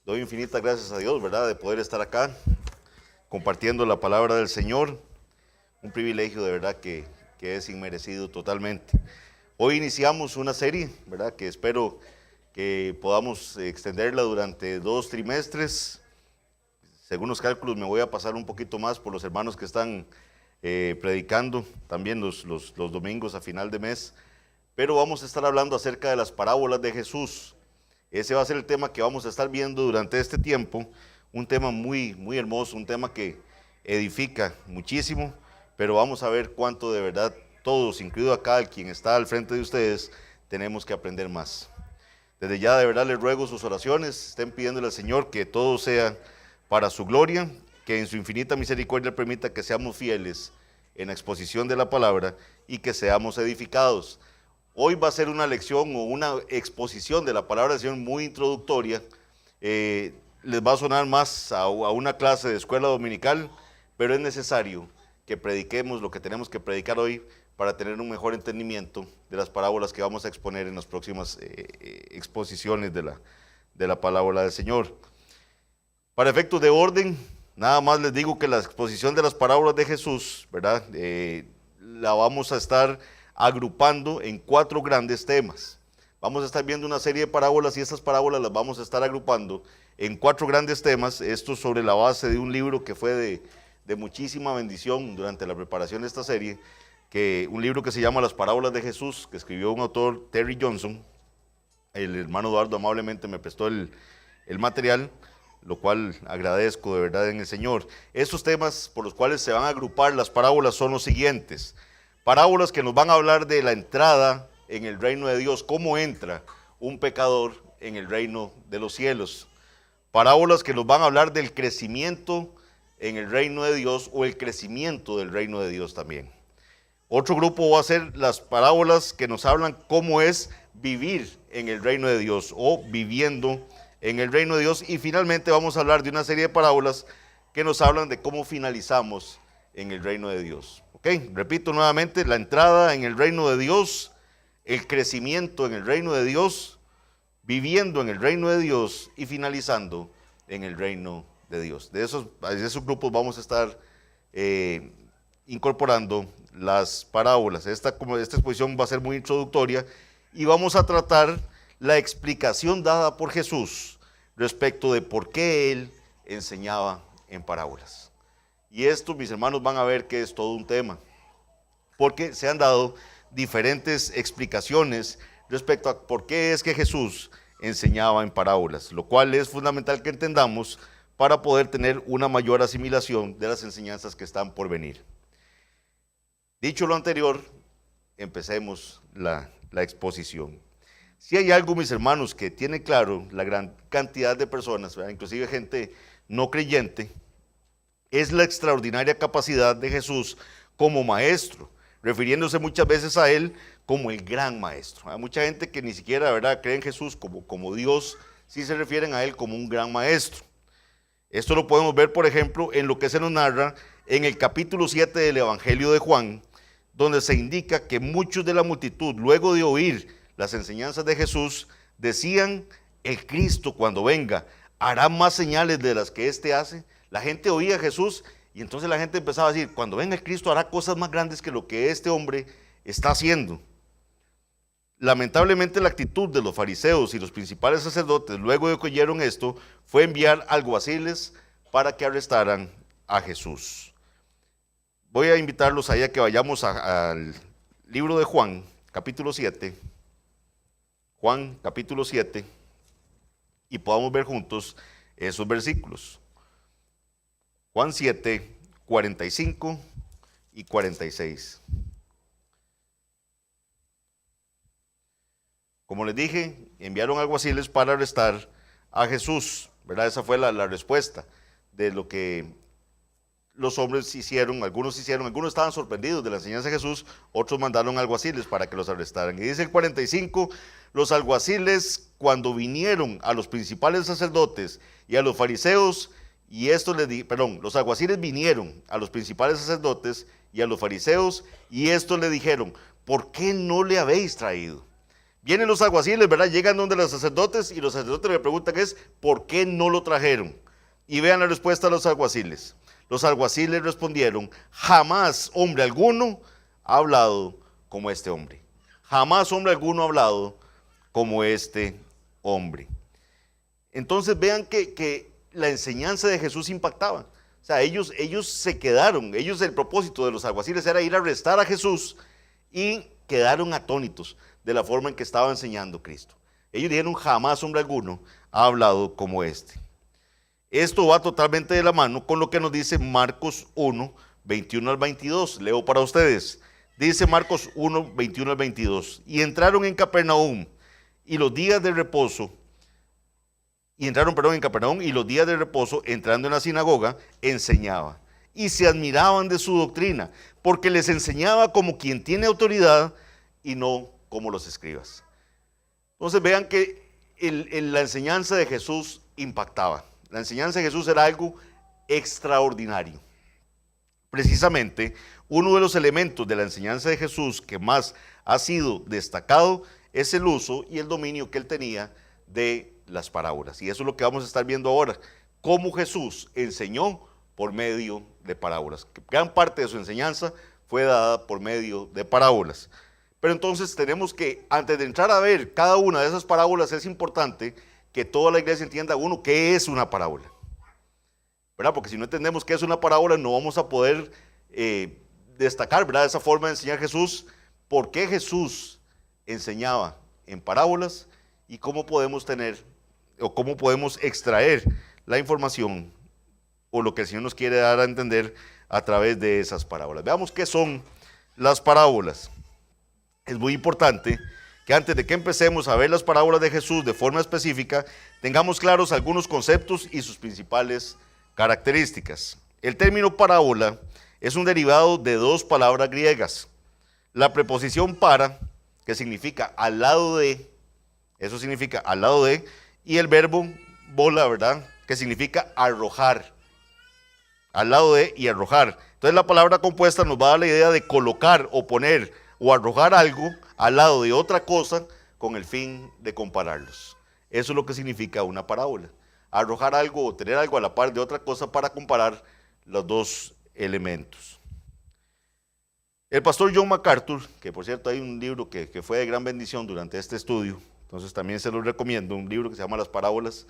Doy infinitas gracias a Dios, ¿verdad?, de poder estar acá compartiendo la palabra del Señor. Un privilegio de verdad que es inmerecido totalmente. Hoy iniciamos una serie, ¿verdad?, que espero que podamos extenderla durante 2 trimestres. Según los cálculos me voy a pasar un poquito más por los hermanos que están predicando también los domingos a final de mes. Pero vamos a estar hablando acerca de las parábolas de Jesús. Ese va a ser el tema que vamos a estar viendo durante este tiempo, un tema muy, muy hermoso, un tema que edifica muchísimo, pero vamos a ver cuánto de verdad todos, incluido acá el quien está al frente de ustedes, tenemos que aprender más. Desde ya de verdad les ruego sus oraciones, estén pidiéndole al Señor que todo sea para su gloria, que en su infinita misericordia permita que seamos fieles en la exposición de la palabra y que seamos edificados. Hoy va a ser una lección o una exposición de la palabra del Señor muy introductoria. Les va a sonar más a una clase de escuela dominical, pero es necesario que prediquemos lo que tenemos que predicar hoy para tener un mejor entendimiento de las parábolas que vamos a exponer en las próximas exposiciones de la palabra del Señor. Para efectos de orden, nada más les digo que la exposición de las parábolas de Jesús, ¿verdad?, la vamos a estar agrupando en 4 grandes temas. Vamos a estar viendo una serie de parábolas y estas parábolas las vamos a estar agrupando en 4 grandes temas. Esto sobre la base de un libro que fue de muchísima bendición durante la preparación de esta serie, un libro que se llama Las Parábolas de Jesús, que escribió un autor, Terry Johnson. El hermano Eduardo amablemente me prestó el material, lo cual agradezco de verdad en el Señor. Estos temas por los cuales se van a agrupar las parábolas son los siguientes. Parábolas que nos van a hablar de la entrada en el reino de Dios, cómo entra un pecador en el reino de los cielos. Parábolas que nos van a hablar del crecimiento en el reino de Dios o el crecimiento del reino de Dios también. Otro grupo va a ser las parábolas que nos hablan cómo es vivir en el reino de Dios o viviendo en el reino de Dios. Y finalmente vamos a hablar de una serie de parábolas que nos hablan de cómo finalizamos en el reino de Dios. Repito nuevamente, la entrada en el reino de Dios, el crecimiento en el reino de Dios, viviendo en el reino de Dios y finalizando en el reino de Dios. De esos grupos vamos a estar incorporando las parábolas. Esta exposición va a ser muy introductoria y vamos a tratar la explicación dada por Jesús respecto de por qué Él enseñaba en parábolas. Y esto, mis hermanos, van a ver que es todo un tema, porque se han dado diferentes explicaciones respecto a por qué es que Jesús enseñaba en parábolas, lo cual es fundamental que entendamos para poder tener una mayor asimilación de las enseñanzas que están por venir. Dicho lo anterior, empecemos la exposición. Si hay algo, mis hermanos, que tiene claro la gran cantidad de personas, ¿verdad?, inclusive gente no creyente, es la extraordinaria capacidad de Jesús como maestro, refiriéndose muchas veces a Él como el gran maestro. Hay mucha gente que ni siquiera, ¿verdad?, cree en Jesús como Dios, sí se refieren a Él como un gran maestro. Esto lo podemos ver, por ejemplo, en lo que se nos narra en el capítulo 7 del Evangelio de Juan, donde se indica que muchos de la multitud, luego de oír las enseñanzas de Jesús, decían: el Cristo cuando venga hará más señales de las que éste hace. La gente oía a Jesús y entonces la gente empezaba a decir: cuando venga el Cristo hará cosas más grandes que lo que este hombre está haciendo. Lamentablemente la actitud de los fariseos y los principales sacerdotes, luego de que oyeron esto, fue enviar alguaciles para que arrestaran a Jesús. Voy a invitarlos ahí a que vayamos al libro de Juan, capítulo 7. Juan, capítulo 7, y podamos ver juntos esos versículos. Juan 7, 45 y 46. Como les dije, enviaron alguaciles para arrestar a Jesús, ¿verdad? Esa fue la respuesta de lo que los hombres hicieron. Algunos estaban sorprendidos de la enseñanza de Jesús, otros mandaron alguaciles para que los arrestaran. Y dice el 45, los alguaciles cuando vinieron a los principales sacerdotes y a los fariseos, los alguaciles vinieron a los principales sacerdotes y a los fariseos, y estos le dijeron: ¿por qué no le habéis traído? Vienen los alguaciles, ¿verdad? Llegan donde los sacerdotes y los sacerdotes le preguntan ¿por qué no lo trajeron? Y vean la respuesta de los alguaciles. Los alguaciles respondieron, jamás hombre alguno ha hablado como este hombre. Jamás hombre alguno ha hablado como este hombre. Entonces vean que la enseñanza de Jesús impactaba. O sea, ellos se quedaron, el propósito de los alguaciles era ir a arrestar a Jesús y quedaron atónitos de la forma en que estaba enseñando Cristo. Ellos dijeron, jamás hombre alguno ha hablado como este. Esto va totalmente de la mano con lo que nos dice Marcos 1, 21 al 22. Leo para ustedes. Dice Marcos 1, 21 al 22. Y entraron en Capernaum y los días de reposo, entrando en la sinagoga, enseñaba. Y se admiraban de su doctrina, porque les enseñaba como quien tiene autoridad y no como los escribas. Entonces vean que la enseñanza de Jesús impactaba. La enseñanza de Jesús era algo extraordinario. Precisamente, uno de los elementos de la enseñanza de Jesús que más ha sido destacado es el uso y el dominio que él tenía de las parábolas. Y eso es lo que vamos a estar viendo ahora, cómo Jesús enseñó por medio de parábolas. Gran parte de su enseñanza fue dada por medio de parábolas. Pero entonces tenemos que, antes de entrar a ver cada una de esas parábolas, es importante que toda la iglesia entienda, uno, qué es una parábola, ¿verdad? Porque si no entendemos qué es una parábola, no vamos a poder destacar, ¿verdad?, esa forma de enseñar Jesús, por qué Jesús enseñaba en parábolas y cómo podemos extraer la información o lo que el Señor nos quiere dar a entender a través de esas parábolas. Veamos qué son las parábolas. Es muy importante que antes de que empecemos a ver las parábolas de Jesús de forma específica, tengamos claros algunos conceptos y sus principales características. El término parábola es un derivado de dos palabras griegas. La preposición para, que significa al lado de, eso significa al lado de, y el verbo bola, ¿verdad?, que significa arrojar, al lado de y arrojar. Entonces la palabra compuesta nos va a dar la idea de colocar o poner o arrojar algo al lado de otra cosa con el fin de compararlos. Eso es lo que significa una parábola. Arrojar algo o tener algo a la par de otra cosa para comparar los dos elementos. El pastor John MacArthur, que por cierto hay un libro que fue de gran bendición durante este estudio, entonces también se lo recomiendo, un libro que se llama Las Parábolas.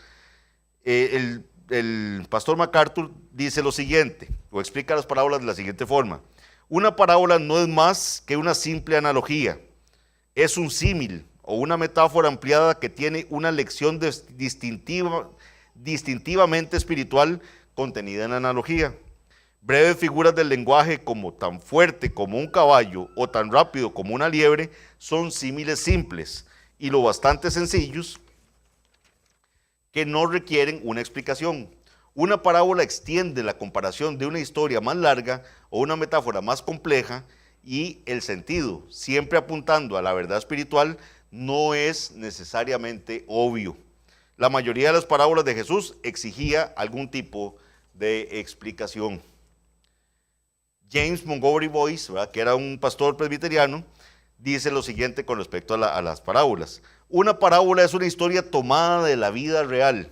El pastor MacArthur dice lo siguiente, o explica las parábolas de la siguiente forma. Una parábola no es más que una simple analogía, es un símil o una metáfora ampliada que tiene una lección distintivamente espiritual contenida en la analogía. Breves figuras del lenguaje como tan fuerte como un caballo o tan rápido como una liebre son símiles simples y lo bastante sencillos que no requieren una explicación. Una parábola extiende la comparación de una historia más larga o una metáfora más compleja y el sentido, siempre apuntando a la verdad espiritual, no es necesariamente obvio. La mayoría de las parábolas de Jesús exigía algún tipo de explicación. James Montgomery Boyce, ¿verdad?, que era un pastor presbiteriano, dice lo siguiente con respecto a las parábolas. Una parábola es una historia tomada de la vida real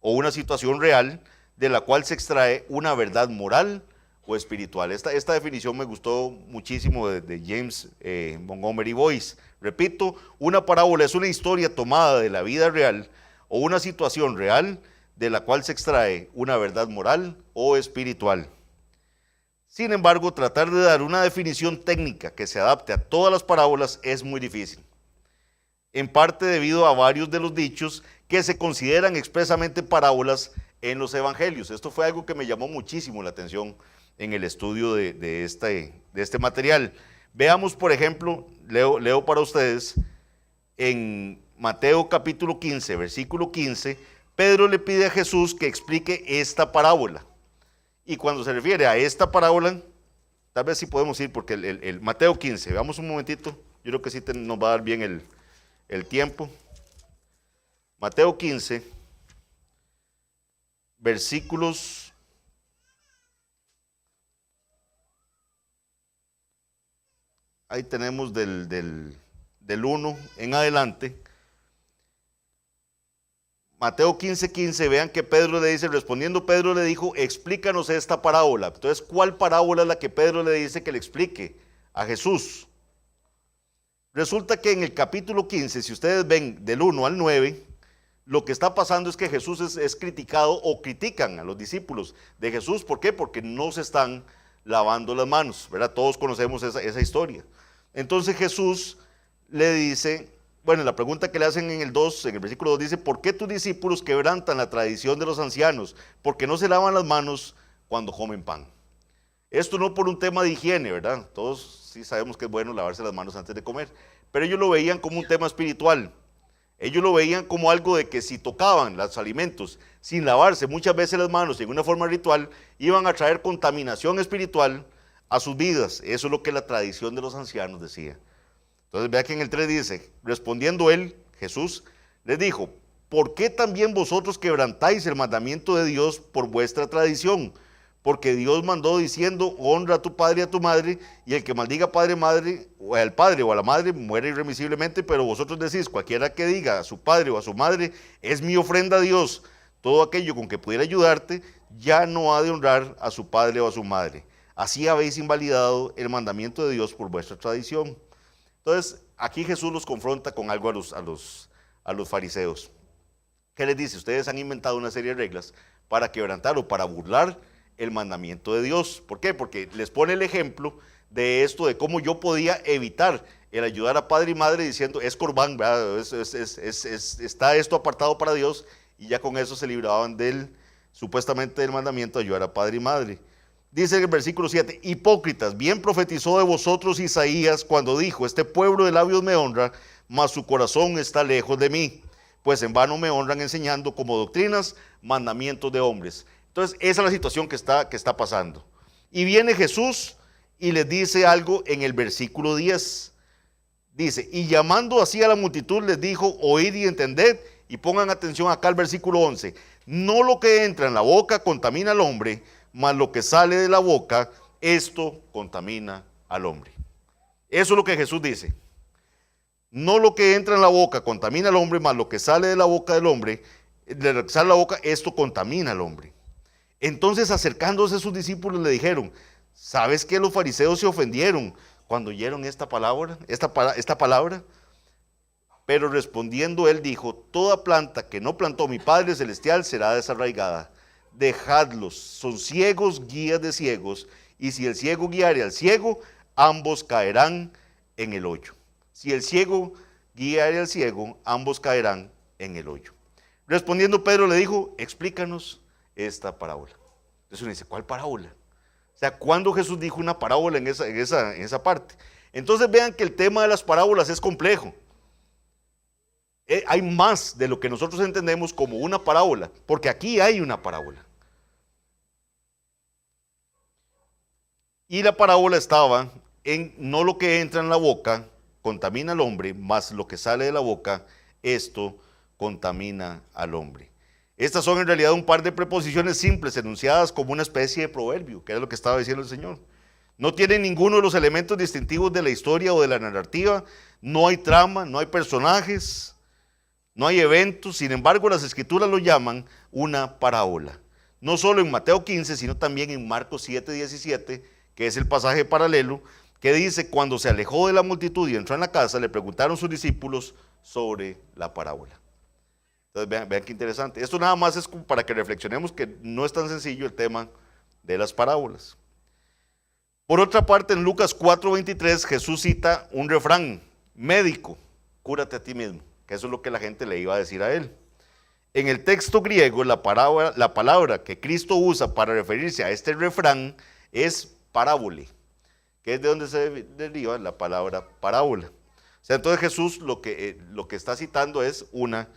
o una situación real de la cual se extrae una verdad moral o espiritual. Esta definición me gustó muchísimo de James Montgomery Boyce. Repito, una parábola es una historia tomada de la vida real o una situación real de la cual se extrae una verdad moral o espiritual. Sin embargo, tratar de dar una definición técnica que se adapte a todas las parábolas es muy difícil, en parte debido a varios de los dichos que se consideran expresamente parábolas en los evangelios. Esto fue algo que me llamó muchísimo la atención en el estudio de este material. Veamos, por ejemplo, leo para ustedes, en Mateo capítulo 15, versículo 15, Pedro le pide a Jesús que explique esta parábola. Y cuando se refiere a esta parábola, tal vez sí podemos ir, porque el Mateo 15, veamos un momentito, yo creo que sí nos va a dar bien el tiempo. Mateo 15, versículos ahí tenemos del del 1 en adelante. Mateo 15:15, vean que Pedro le dice, respondiendo Pedro le dijo, explícanos esta parábola. Entonces, ¿cuál parábola es la que Pedro le dice que le explique a Jesús? Resulta que en el capítulo 15, si ustedes ven del 1 al 9, lo que está pasando es que Jesús es criticado o critican a los discípulos de Jesús. ¿Por qué? Porque no se están lavando las manos, ¿verdad? Todos conocemos esa historia. Entonces Jesús le dice, bueno, la pregunta que le hacen en el 2, en el versículo 2 dice, ¿por qué tus discípulos quebrantan la tradición de los ancianos? Porque no se lavan las manos cuando comen pan. Esto no por un tema de higiene, ¿verdad? Todos sí sabemos que es bueno lavarse las manos antes de comer, pero ellos lo veían como un tema espiritual. Ellos lo veían como algo de que si tocaban los alimentos sin lavarse muchas veces las manos en una forma ritual, iban a traer contaminación espiritual a sus vidas. Eso es lo que la tradición de los ancianos decía. Entonces vea que en el 3 dice, respondiendo él, Jesús, les dijo, ¿por qué también vosotros quebrantáis el mandamiento de Dios por vuestra tradición? Porque Dios mandó diciendo, honra a tu padre y a tu madre, y el que maldiga padre, madre, o al padre o a la madre, muere irremisiblemente, pero vosotros decís, cualquiera que diga a su padre o a su madre, es mi ofrenda a Dios, todo aquello con que pudiera ayudarte, ya no ha de honrar a su padre o a su madre. Así habéis invalidado el mandamiento de Dios por vuestra tradición. Entonces, aquí Jesús los confronta con algo a los fariseos. ¿Qué les dice? Ustedes han inventado una serie de reglas para quebrantar o para burlar el mandamiento de Dios. ¿Por qué? Porque les pone el ejemplo de esto, de cómo yo podía evitar el ayudar a padre y madre diciendo, es corbán, está esto apartado para Dios, y ya con eso se libraban supuestamente del mandamiento de ayudar a padre y madre. Dice en el versículo 7, hipócritas, bien profetizó de vosotros Isaías cuando dijo, este pueblo de labios me honra, mas su corazón está lejos de mí, pues en vano me honran enseñando como doctrinas mandamientos de hombres. Entonces esa es la situación que está pasando. Y viene Jesús y les dice algo en el versículo 10. Dice, y llamando así a la multitud les dijo, oíd y entended, y pongan atención acá al versículo 11, no lo que entra en la boca contamina al hombre, mas lo que sale de la boca, esto contamina al hombre. Eso es lo que Jesús dice. No lo que entra en la boca contamina al hombre, mas lo que sale de la boca del hombre, de lo que sale de la boca, esto contamina al hombre. Entonces, acercándose a sus discípulos, le dijeron, ¿sabes qué? Los fariseos se ofendieron cuando oyeron esta palabra. Pero respondiendo él dijo, toda planta que no plantó mi Padre Celestial será desarraigada. Dejadlos, son ciegos, guías de ciegos, y si el ciego guiare al ciego, ambos caerán en el hoyo. Si el ciego guiare al ciego, ambos caerán en el hoyo. Respondiendo Pedro le dijo, explícanos esta parábola. Entonces uno dice, ¿cuál parábola? O sea, ¿cuándo Jesús dijo una parábola en esa parte? Entonces vean que el tema de las parábolas es complejo. Hay más de lo que nosotros entendemos como una parábola, porque aquí hay una parábola. Y la parábola estaba en no lo que entra en la boca contamina al hombre, mas lo que sale de la boca, esto contamina al hombre. Estas son en realidad un par de preposiciones simples enunciadas como una especie de proverbio, que es lo que estaba diciendo el Señor. No tienen ninguno de los elementos distintivos de la historia o de la narrativa, no hay trama, no hay personajes, no hay eventos, sin embargo las escrituras lo llaman una parábola. No solo en Mateo 15, sino también en Marcos 7:17, que es el pasaje paralelo, que dice, cuando se alejó de la multitud y entró en la casa, le preguntaron sus discípulos sobre la parábola. Entonces vean qué interesante. Esto nada más es para que reflexionemos que no es tan sencillo el tema de las parábolas. Por otra parte, en Lucas 4:23, Jesús cita un refrán, médico, cúrate a ti mismo, que eso es lo que la gente le iba a decir a él. En el texto griego, la palabra que Cristo usa para referirse a este refrán es parábole, que es de donde se deriva la palabra parábola. O sea, entonces Jesús lo que está citando es una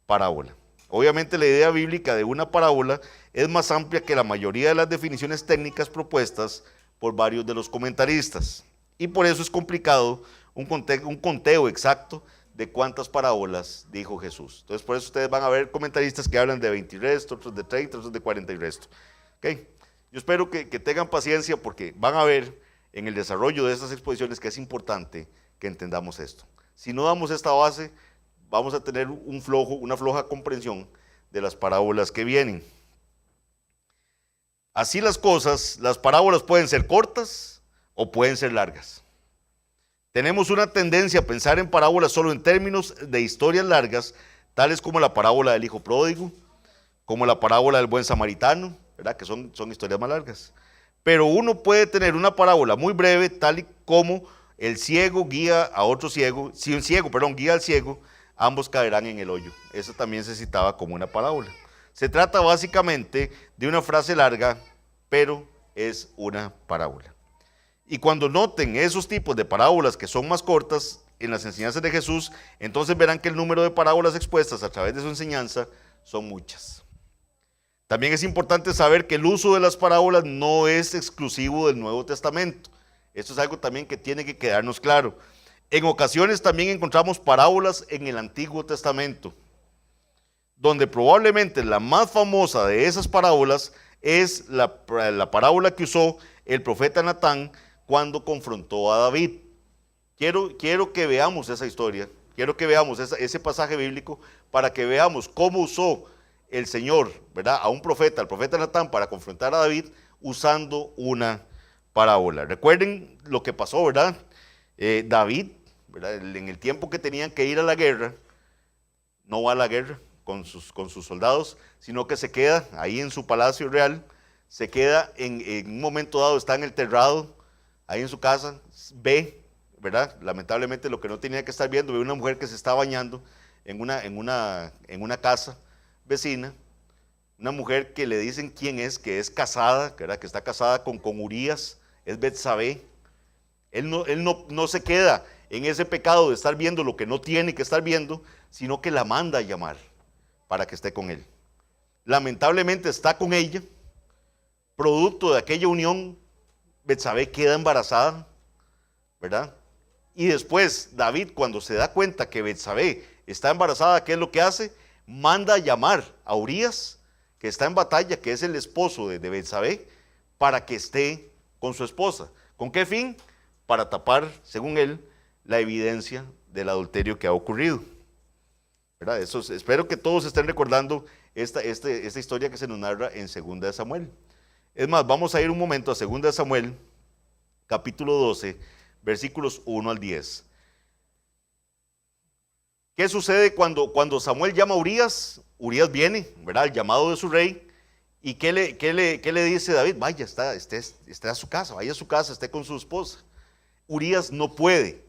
parábola. Obviamente la idea bíblica de una parábola es más amplia que la mayoría de las definiciones técnicas propuestas por varios de los comentaristas. Y por eso es complicado un conteo exacto de cuántas parábolas dijo Jesús. Entonces por eso ustedes van a ver comentaristas que hablan de 20 y resto, otros de 30, otros de 40 y resto. ¿Okay? Yo espero que tengan paciencia porque van a ver en el desarrollo de estas exposiciones que es importante que entendamos esto. Si no damos esta base, vamos a tener una floja comprensión de las parábolas que vienen. Así las cosas, las parábolas pueden ser cortas o pueden ser largas. Tenemos una tendencia a pensar en parábolas solo en términos de historias largas, tales como la parábola del hijo pródigo, como la parábola del buen samaritano, ¿verdad? Que son historias más largas. Pero uno puede tener una parábola muy breve, tal y como el ciego guía a otro ciego, si un ciego, guía al ciego, ambos caerán en el hoyo. Eso también se citaba como una parábola. Se trata básicamente de una frase larga, pero es una parábola. Y cuando noten esos tipos de parábolas que son más cortas en las enseñanzas de Jesús, entonces verán que el número de parábolas expuestas a través de su enseñanza son muchas. También es importante saber que el uso de las parábolas no es exclusivo del Nuevo Testamento. Esto es algo también que tiene que quedarnos claro. En ocasiones también encontramos parábolas en el Antiguo Testamento, donde probablemente la más famosa de esas parábolas es la parábola que usó el profeta Natán cuando confrontó a David. Quiero que veamos esa historia, quiero que veamos ese pasaje bíblico para que veamos cómo usó el Señor, ¿verdad?, a un profeta, al profeta Natán, para confrontar a David usando una parábola. Recuerden lo que pasó, ¿verdad? David, ¿verdad?, en el tiempo que tenían que ir a la guerra, no va a la guerra con sus soldados, sino que se queda ahí en su palacio real, se queda en un momento dado, está en el terrado, ahí en su casa, ve, ¿verdad?, lamentablemente lo que no tenía que estar viendo, ve una mujer que se está bañando en una casa vecina, una mujer que le dicen quién es, que es casada, ¿verdad?, que está casada con Urías, es Betsabé. Él no se queda en ese pecado de estar viendo lo que no tiene que estar viendo, sino que la manda a llamar para que esté con él. Lamentablemente está con ella, producto de aquella unión, Betsabé queda embarazada, ¿verdad? Y después David, cuando se da cuenta que Betsabé está embarazada, ¿qué es lo que hace? Manda a llamar a Urías, que está en batalla, que es el esposo de Betsabé, para que esté con su esposa. ¿Con qué fin? Para tapar, según él, la evidencia del adulterio que ha ocurrido, ¿verdad? Espero que todos estén recordando esta historia que se nos narra en 2 de Samuel. Es más, vamos a ir un momento a 2 de Samuel, capítulo 12, versículos 1 al 10. ¿Qué sucede cuando Samuel llama a Urías? Urías viene, ¿verdad?, al llamado de su rey. ¿Y qué le dice David? Vaya, esté a su casa, vaya a su casa, esté con su esposa. Urías no puede.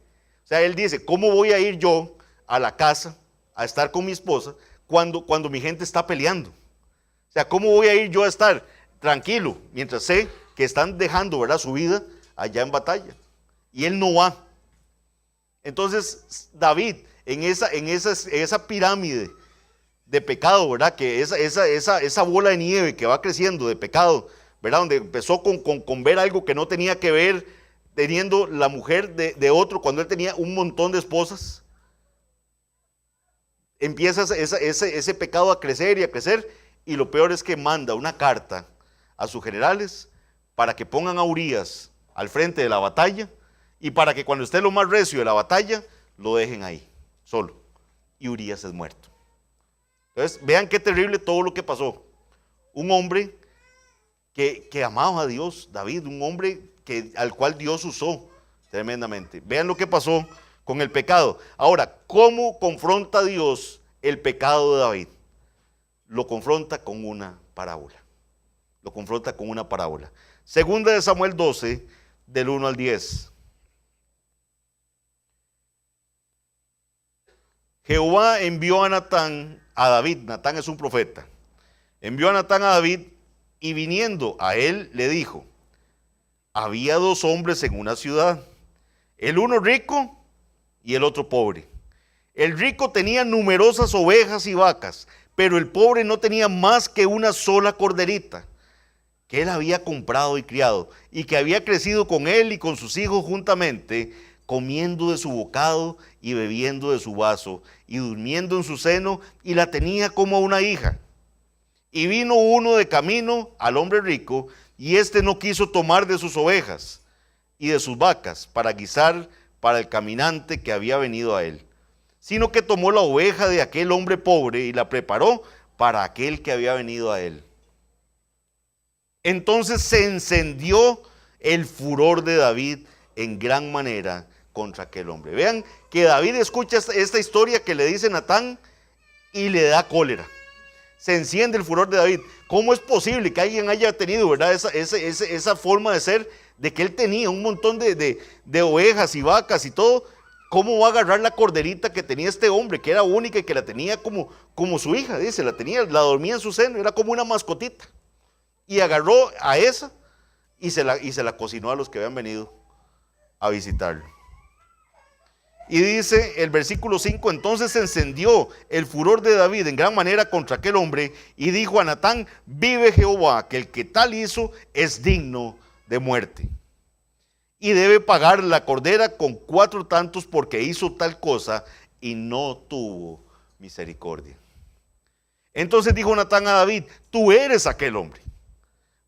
O sea, él dice, ¿cómo voy a ir yo a la casa a estar con mi esposa cuando mi gente está peleando? O sea, ¿cómo voy a ir yo a estar tranquilo mientras sé que están dejando, ¿verdad?, su vida allá en batalla? Y él no va. Entonces, David, en esa pirámide de pecado, ¿verdad?, que esa bola de nieve que va creciendo de pecado, ¿verdad?, donde empezó con ver algo que no tenía que ver, teniendo la mujer de otro, cuando él tenía un montón de esposas, empieza ese pecado a crecer y a crecer, y lo peor es que manda una carta a sus generales para que pongan a Urías al frente de la batalla, y para que cuando esté lo más recio de la batalla, lo dejen ahí, solo, y Urías es muerto. Entonces, vean qué terrible todo lo que pasó. Un hombre que amaba a Dios, David, un hombre al cual Dios usó tremendamente. Vean lo que pasó con el pecado. Ahora, ¿cómo confronta Dios el pecado de David? Lo confronta con una parábola. Lo confronta con una parábola. 2 de Samuel 12, del 1 al 10. Jehová envió a Natán a David. Natán es un profeta. Envió a Natán a David y viniendo a él le dijo: había 2 hombres en una ciudad, el uno rico y el otro pobre. El rico tenía numerosas ovejas y vacas, pero el pobre no tenía más que una sola corderita, que él había comprado y criado, y que había crecido con él y con sus hijos juntamente, comiendo de su bocado y bebiendo de su vaso, y durmiendo en su seno, y la tenía como una hija. Y vino uno de camino al hombre rico, y éste no quiso tomar de sus ovejas y de sus vacas para guisar para el caminante que había venido a él. sino que tomó la oveja de aquel hombre pobre y la preparó para aquel que había venido a él. Entonces se encendió el furor de David en gran manera contra aquel hombre. Vean que David escucha esta historia que le dice Natán y le da cólera. Se enciende el furor de David. ¿Cómo es posible que alguien haya tenido, verdad, esa forma de ser, de que él tenía un montón de ovejas y vacas y todo? ¿Cómo va a agarrar la corderita que tenía este hombre, que era única y que la tenía como su hija? Dice, la dormía en su seno, era como una mascotita. Y agarró a esa y se la cocinó a los que habían venido a visitarlo. Y dice el versículo 5, entonces se encendió el furor de David en gran manera contra aquel hombre y dijo a Natán, vive Jehová, que el que tal hizo es digno de muerte. Y debe pagar la cordera con 4 tantos porque hizo tal cosa y no tuvo misericordia. Entonces dijo Natán a David, tú eres aquel hombre.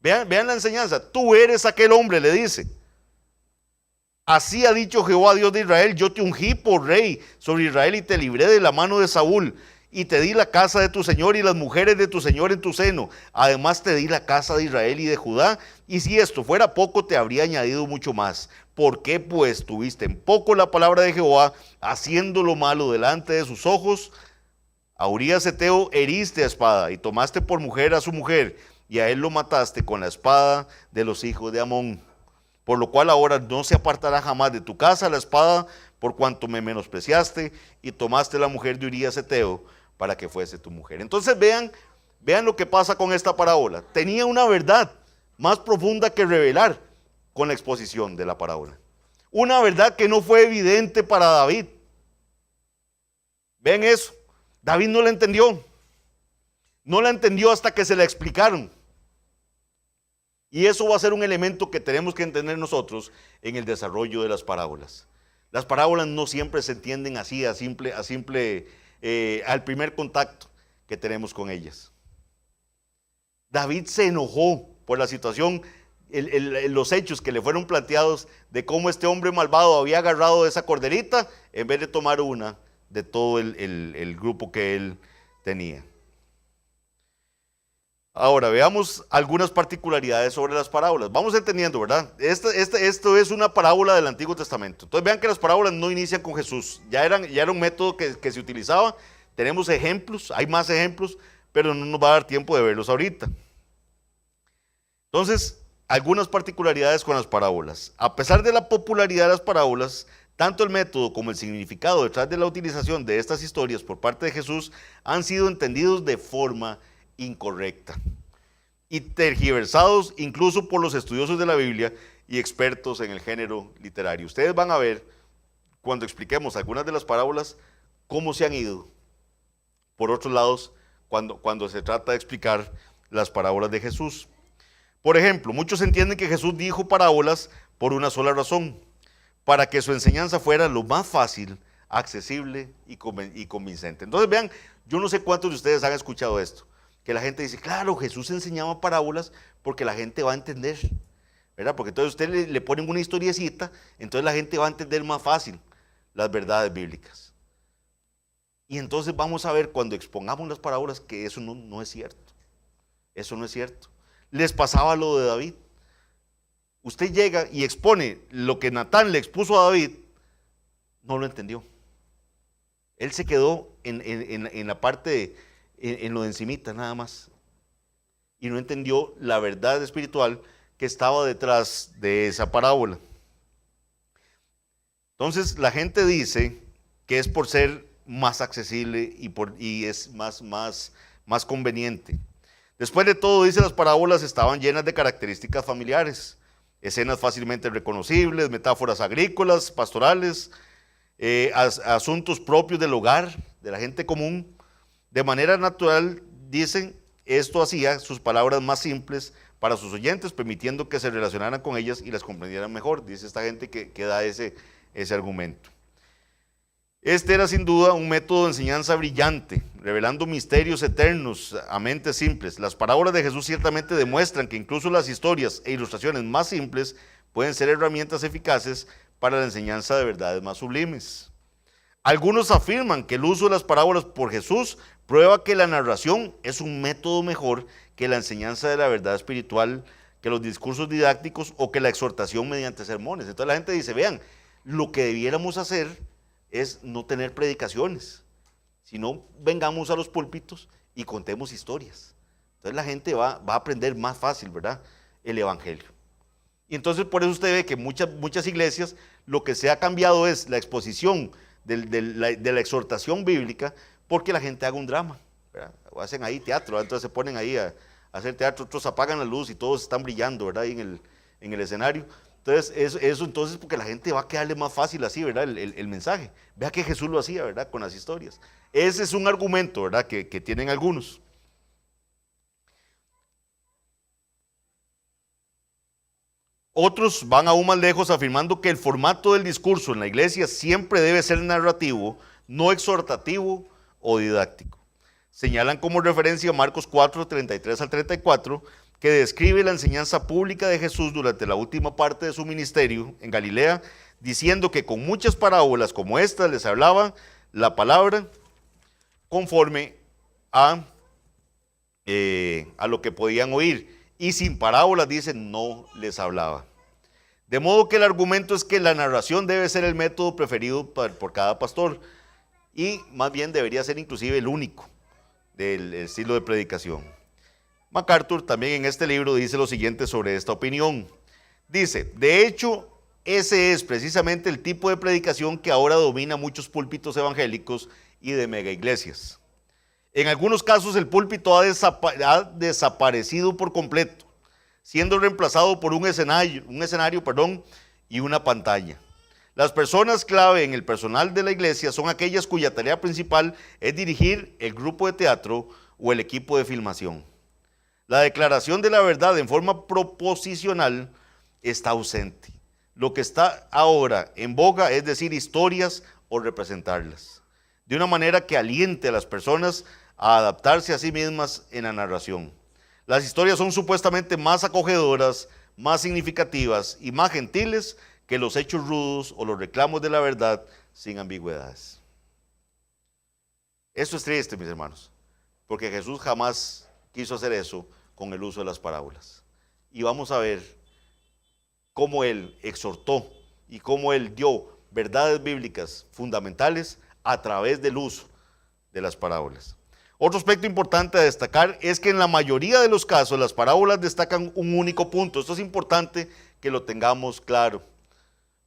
Vean la enseñanza, tú eres aquel hombre, le dice. Así ha dicho Jehová Dios de Israel, yo te ungí por rey sobre Israel y te libré de la mano de Saúl y te di la casa de tu señor y las mujeres de tu señor en tu seno. Además te di la casa de Israel y de Judá, y si esto fuera poco te habría añadido mucho más. ¿Por qué pues tuviste en poco la palabra de Jehová, haciendo lo malo delante de sus ojos? A Urías Heteo heriste a espada y tomaste por mujer a su mujer, y a él lo mataste con la espada de los hijos de Amón. Por lo cual ahora no se apartará jamás de tu casa la espada, por cuanto me menospreciaste y tomaste la mujer de Urías Heteo para que fuese tu mujer. Entonces vean lo que pasa con esta parábola. Tenía una verdad más profunda que revelar con la exposición de la parábola. Una verdad que no fue evidente para David. Ven eso. David no la entendió. No la entendió hasta que se la explicaron. Y eso va a ser un elemento que tenemos que entender nosotros en el desarrollo de las parábolas. Las parábolas no siempre se entienden así, al primer contacto que tenemos con ellas. David se enojó por la situación, los hechos que le fueron planteados de cómo este hombre malvado había agarrado esa corderita en vez de tomar una de todo el grupo que él tenía. Ahora veamos algunas particularidades sobre las parábolas. Vamos entendiendo, ¿verdad? Esto es una parábola del Antiguo Testamento. Entonces vean que las parábolas no inician con Jesús. Ya era un método que se utilizaba. Tenemos ejemplos, hay más ejemplos, pero no nos va a dar tiempo de verlos ahorita. Entonces, algunas particularidades con las parábolas. A pesar de la popularidad de las parábolas, tanto el método como el significado detrás de la utilización de estas historias por parte de Jesús han sido entendidos de forma incorrecta y tergiversados incluso por los estudiosos de la Biblia y expertos en el género literario. Ustedes van a ver cuando expliquemos algunas de las parábolas cómo se han ido por otros lados cuando se trata de explicar las parábolas de Jesús. Por ejemplo, muchos entienden que Jesús dijo parábolas por una sola razón, para que su enseñanza fuera lo más fácil, accesible y convincente. Entonces vean, yo no sé cuántos de ustedes han escuchado esto, que la gente dice, claro, Jesús enseñaba parábolas porque la gente va a entender, ¿verdad? Porque entonces usted le ponen una historiecita, entonces la gente va a entender más fácil las verdades bíblicas. Y entonces vamos a ver cuando expongamos las parábolas que eso no es cierto. Eso no es cierto. Les pasaba lo de David. Usted llega y expone lo que Natán le expuso a David, no lo entendió. Él se quedó en la parte en lo de encimita nada más, y no entendió la verdad espiritual que estaba detrás de esa parábola. Entonces la gente dice que es por ser más accesible y es más conveniente. Después de todo, dice, las parábolas estaban llenas de características familiares, escenas fácilmente reconocibles, metáforas agrícolas, pastorales, asuntos propios del hogar, de la gente común. De manera natural, dicen, esto hacía sus palabras más simples para sus oyentes, permitiendo que se relacionaran con ellas y las comprendieran mejor. Dice esta gente que da ese argumento. Este era sin duda un método de enseñanza brillante, revelando misterios eternos a mentes simples. Las parábolas de Jesús ciertamente demuestran que incluso las historias e ilustraciones más simples pueden ser herramientas eficaces para la enseñanza de verdades más sublimes. Algunos afirman que el uso de las parábolas por Jesús prueba que la narración es un método mejor que la enseñanza de la verdad espiritual, que los discursos didácticos o que la exhortación mediante sermones. Entonces la gente dice, vean, lo que debiéramos hacer es no tener predicaciones, sino vengamos a los púlpitos y contemos historias. Entonces la gente va a aprender más fácil, ¿verdad?, el evangelio. Y entonces por eso usted ve que muchas iglesias lo que se ha cambiado es la exposición de la exhortación bíblica, porque la gente haga un drama, ¿verdad? O hacen ahí teatro, ¿verdad? Entonces se ponen ahí a hacer teatro, otros apagan la luz y todos están brillando, ¿verdad?, ahí en el escenario. Entonces eso entonces porque la gente va a quedarle más fácil así, ¿verdad?, el mensaje. Vea que Jesús lo hacía, ¿verdad?, con las historias. Ese es un argumento, ¿verdad?, que tienen algunos. Otros van aún más lejos afirmando que el formato del discurso en la iglesia siempre debe ser narrativo, no exhortativo o didáctico. Señalan como referencia Marcos 4, 33 al 34, que describe la enseñanza pública de Jesús durante la última parte de su ministerio en Galilea, diciendo que con muchas parábolas como esta les hablaba la palabra conforme a lo que podían oír. Y sin parábolas, dicen, no les hablaba. De modo que el argumento es que la narración debe ser el método preferido por cada pastor y más bien debería ser inclusive el único del estilo de predicación. MacArthur también en este libro dice lo siguiente sobre esta opinión. Dice, de hecho, ese es precisamente el tipo de predicación que ahora domina muchos púlpitos evangélicos y de mega iglesias. En algunos casos el púlpito ha desaparecido por completo, siendo reemplazado por un escenario, y una pantalla. Las personas clave en el personal de la iglesia son aquellas cuya tarea principal es dirigir el grupo de teatro o el equipo de filmación. La declaración de la verdad en forma proposicional está ausente. Lo que está ahora en boga es decir historias o representarlas, de una manera que aliente a las personas a adaptarse a sí mismas en la narración. Las historias son supuestamente más acogedoras, más significativas y más gentiles que los hechos rudos o los reclamos de la verdad sin ambigüedades. Esto es triste, mis hermanos, porque Jesús jamás quiso hacer eso con el uso de las parábolas. Y vamos a ver cómo Él exhortó y cómo Él dio verdades bíblicas fundamentales a través del uso de las parábolas. Otro aspecto importante a destacar es que en la mayoría de los casos las parábolas destacan un único punto. Esto es importante que lo tengamos claro.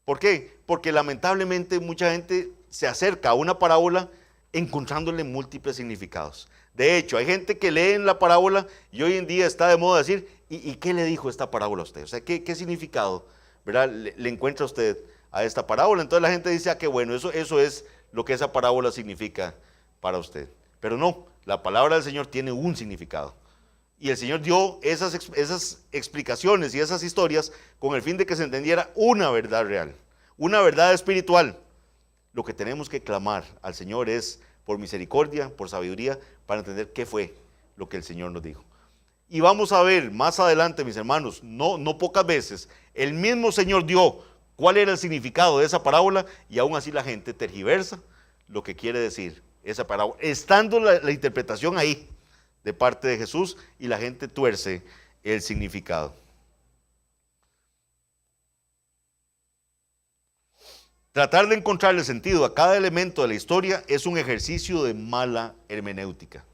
¿Por qué? Porque lamentablemente mucha gente se acerca a una parábola encontrándole múltiples significados. De hecho, hay gente que lee en la parábola y hoy en día está de moda decir, ¿y qué le dijo esta parábola a usted? O sea, ¿qué significado, verdad, le encuentra usted a esta parábola? Entonces la gente dice, qué bueno, eso es lo que esa parábola significa para usted. Pero no, la palabra del Señor tiene un significado. Y el Señor dio esas explicaciones y esas historias con el fin de que se entendiera una verdad real, una verdad espiritual. Lo que tenemos que clamar al Señor es por misericordia, por sabiduría, para entender qué fue lo que el Señor nos dijo. Y vamos a ver más adelante, mis hermanos, no pocas veces, el mismo Señor dio cuál era el significado de esa parábola y aún así la gente tergiversa lo que quiere decir esa parábola, estando la interpretación ahí de parte de Jesús y la gente tuerce el significado. Tratar de encontrarle sentido a cada elemento de la historia es un ejercicio de mala hermenéutica.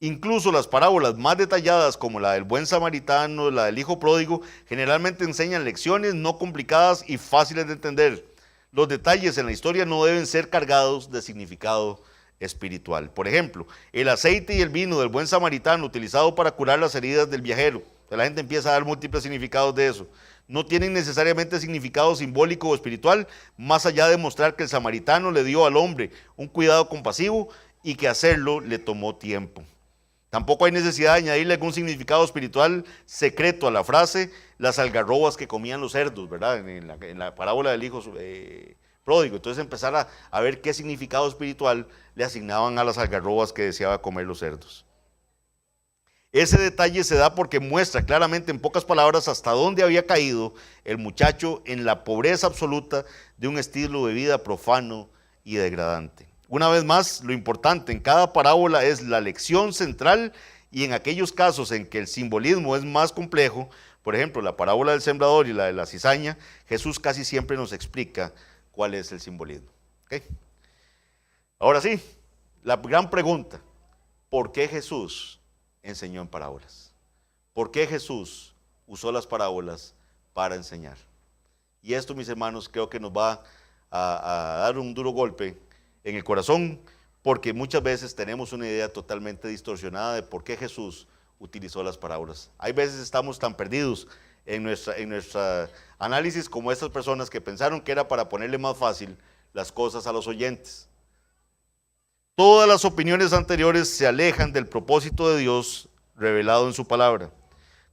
Incluso las parábolas más detalladas como la del buen samaritano, la del hijo pródigo, generalmente enseñan lecciones no complicadas y fáciles de entender. Los detalles en la historia no deben ser cargados de significado espiritual. Por ejemplo, el aceite y el vino del buen samaritano utilizado para curar las heridas del viajero. La gente empieza a dar múltiples significados de eso. No tienen necesariamente significado simbólico o espiritual, más allá de mostrar que el samaritano le dio al hombre un cuidado compasivo y que hacerlo le tomó tiempo. Tampoco hay necesidad de añadirle algún significado espiritual secreto a la frase, las algarrobas que comían los cerdos, ¿verdad? En la parábola del hijo pródigo. Entonces empezar a ver qué significado espiritual le asignaban a las algarrobas que deseaba comer los cerdos. Ese detalle se da porque muestra claramente en pocas palabras hasta dónde había caído el muchacho en la pobreza absoluta de un estilo de vida profano y degradante. Una vez más, lo importante en cada parábola es la lección central, y en aquellos casos en que el simbolismo es más complejo, por ejemplo, la parábola del sembrador y la de la cizaña, Jesús casi siempre nos explica cuál es el simbolismo. ¿Okay? Ahora sí, la gran pregunta: ¿por qué Jesús enseñó en parábolas? ¿Por qué Jesús usó las parábolas para enseñar? Y esto, mis hermanos, creo que nos va a dar un duro golpe en el corazón, porque muchas veces tenemos una idea totalmente distorsionada de por qué Jesús utilizó las parábolas. Hay veces estamos tan perdidos en nuestra análisis como estas personas que pensaron que era para ponerle más fácil las cosas a los oyentes. Todas las opiniones anteriores se alejan del propósito de Dios revelado en su palabra.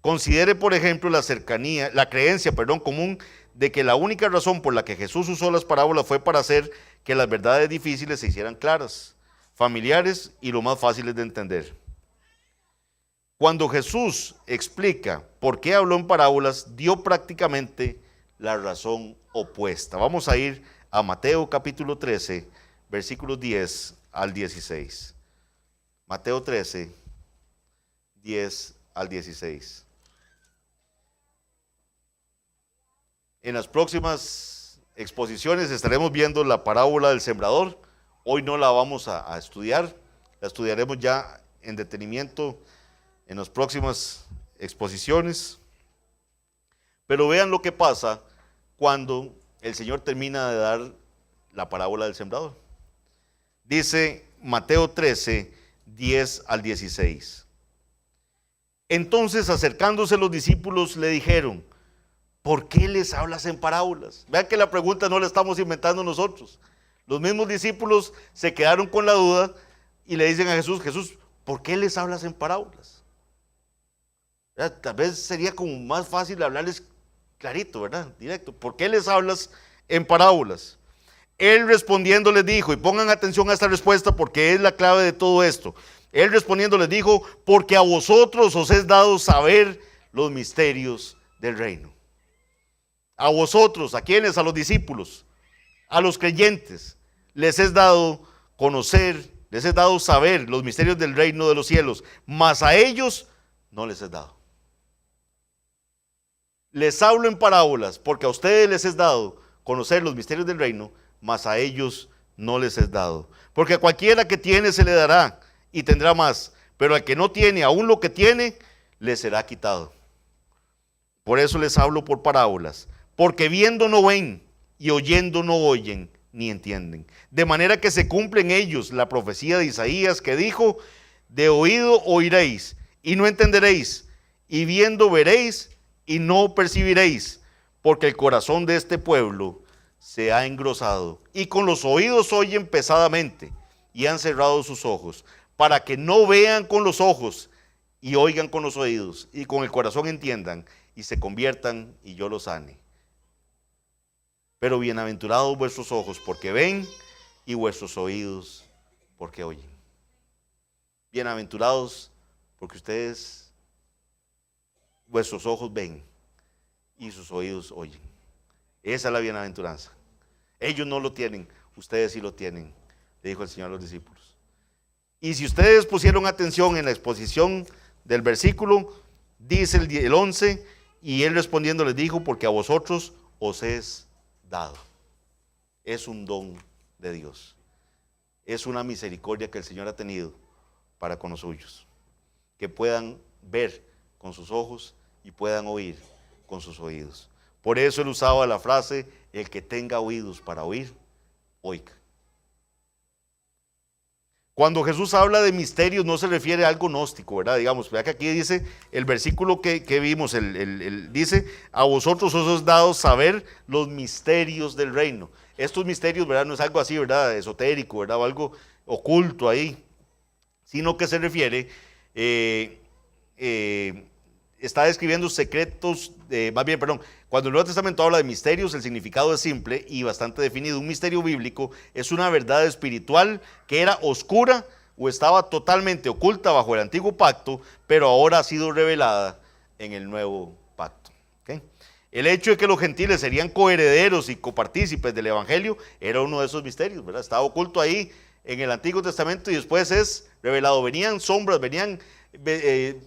Considere, por ejemplo, la creencia común de que la única razón por la que Jesús usó las parábolas fue para hacer que las verdades difíciles se hicieran claras, familiares y lo más fáciles de entender. Cuando Jesús explica por qué habló en parábolas, dio prácticamente la razón opuesta. Vamos a ir a Mateo capítulo 13, versículos 10 al 16. Mateo 13, 10 al 16. En las próximas exposiciones estaremos viendo la parábola del sembrador. Hoy no la vamos a estudiar, la estudiaremos ya en detenimiento en las próximas exposiciones. Pero vean lo que pasa cuando el Señor termina de dar la parábola del sembrador. Dice Mateo 13, 10 al 16. Entonces, acercándose los discípulos, le dijeron: ¿por qué les hablas en parábolas? Vean que la pregunta no la estamos inventando nosotros. Los mismos discípulos se quedaron con la duda y le dicen a Jesús: Jesús, ¿por qué les hablas en parábolas? Tal vez sería como más fácil hablarles clarito, ¿verdad? Directo. ¿Por qué les hablas en parábolas? Él respondiendo les dijo, y pongan atención a esta respuesta porque es la clave de todo esto. Él respondiendo les dijo: porque a vosotros os es dado saber los misterios del reino. A vosotros, ¿a quiénes? A los discípulos, a los creyentes, les es dado conocer, les es dado saber los misterios del reino de los cielos, mas a ellos no les es dado. Les hablo en parábolas porque a ustedes les es dado conocer los misterios del reino, mas a ellos no les es dado. Porque a cualquiera que tiene se le dará y tendrá más, pero al que no tiene, aún lo que tiene, le será quitado. Por eso les hablo por parábolas, porque viendo no ven y oyendo no oyen ni entienden. De manera que se cumple en ellos la profecía de Isaías que dijo: de oído oiréis y no entenderéis, y viendo veréis y no percibiréis, porque el corazón de este pueblo se ha engrosado, y con los oídos oyen pesadamente, y han cerrado sus ojos, para que no vean con los ojos, y oigan con los oídos, y con el corazón entiendan, y se conviertan, y yo los sane. Pero bienaventurados vuestros ojos, porque ven, y vuestros oídos, porque oyen. Bienaventurados, porque vuestros ojos ven, y sus oídos oyen. Esa es la bienaventuranza. Ellos no lo tienen, ustedes sí lo tienen, le dijo el Señor a los discípulos. Y si ustedes pusieron atención en la exposición del versículo, dice el 11, y él respondiendo les dijo: porque a vosotros os es dado. Es un don de Dios. Es una misericordia que el Señor ha tenido para con los suyos. Que puedan ver con sus ojos y puedan oír con sus oídos. Por eso él usaba la frase: el que tenga oídos para oír, oiga. Cuando Jesús habla de misterios no se refiere a algo gnóstico, ¿verdad? Digamos, vea que aquí dice el versículo que vimos, dice: a vosotros os es dado saber los misterios del reino. Estos misterios, ¿verdad? No es algo así, ¿verdad? Esotérico, ¿verdad? O algo oculto ahí, sino que se refiere, está describiendo secretos, cuando el Nuevo Testamento habla de misterios, el significado es simple y bastante definido. Un misterio bíblico es una verdad espiritual que era oscura o estaba totalmente oculta bajo el antiguo pacto, pero ahora ha sido revelada en el nuevo pacto. ¿Okay? El hecho de que los gentiles serían coherederos y copartícipes del Evangelio era uno de esos misterios, ¿verdad? Estaba oculto ahí en el Antiguo Testamento y después es revelado. Venían sombras, venían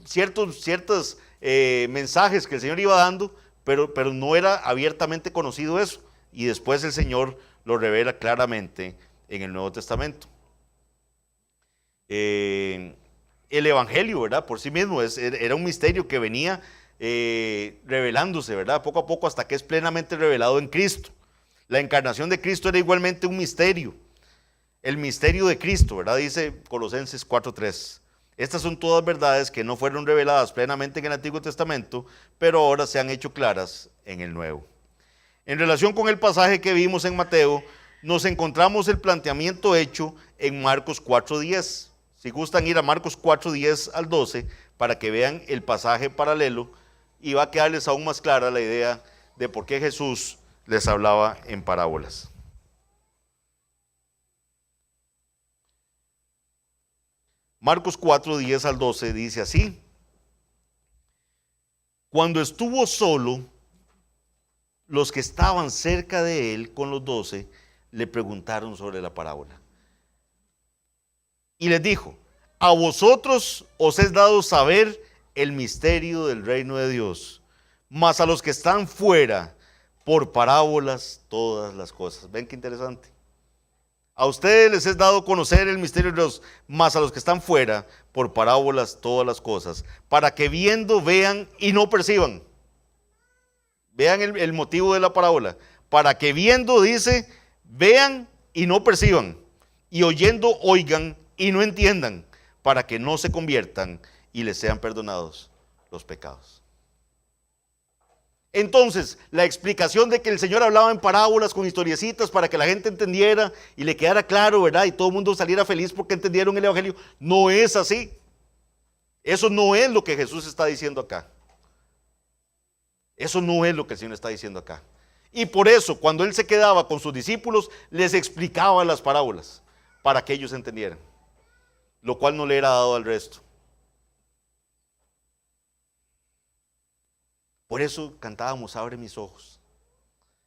ciertos mensajes que el Señor iba dando, pero no era abiertamente conocido eso. Y después el Señor lo revela claramente en el Nuevo Testamento. El Evangelio, ¿verdad? Por sí mismo era un misterio que venía revelándose, ¿verdad? Poco a poco hasta que es plenamente revelado en Cristo. La encarnación de Cristo era igualmente un misterio. El misterio de Cristo, ¿verdad? Dice Colosenses 4:3. Estas son todas verdades que no fueron reveladas plenamente en el Antiguo Testamento, pero ahora se han hecho claras en el Nuevo. En relación con el pasaje que vimos en Mateo, nos encontramos el planteamiento hecho en Marcos 4:10. Si gustan ir a Marcos 4:10 al 12 para que vean el pasaje paralelo, y va a quedarles aún más clara la idea de por qué Jesús les hablaba en parábolas. Marcos 4:10 al 12 dice así: cuando estuvo solo, los que estaban cerca de él con los 12 le preguntaron sobre la parábola. Y les dijo: a vosotros os es dado saber el misterio del reino de Dios, mas a los que están fuera, por parábolas todas las cosas. ¿Ven qué interesante? A ustedes les es dado conocer el misterio de Dios, mas a los que están fuera, por parábolas todas las cosas, para que viendo vean y no perciban. Vean el motivo de la parábola. Para que viendo, dice, vean y no perciban, y oyendo oigan y no entiendan, para que no se conviertan y les sean perdonados los pecados. Entonces, la explicación de que el Señor hablaba en parábolas con historiecitas para que la gente entendiera y le quedara claro, ¿verdad? Y todo el mundo saliera feliz porque entendieron el Evangelio, no es así. Eso no es lo que Jesús está diciendo acá. Eso no es lo que el Señor está diciendo acá. Y por eso, cuando Él se quedaba con sus discípulos, les explicaba las parábolas para que ellos entendieran, lo cual no le era dado al resto. Por eso cantábamos: abre mis ojos.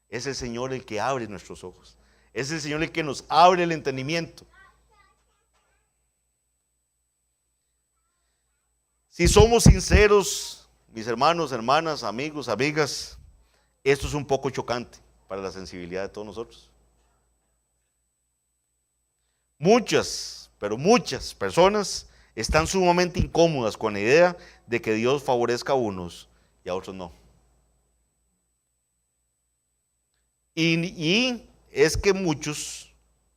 Es el Señor el que abre nuestros ojos. Es el Señor el que nos abre el entendimiento. Si somos sinceros, mis hermanos, hermanas, amigos, amigas, esto es un poco chocante para la sensibilidad de todos nosotros. Muchas, pero muchas personas están sumamente incómodas con la idea de que Dios favorezca a unos y a otros no. Y es que muchos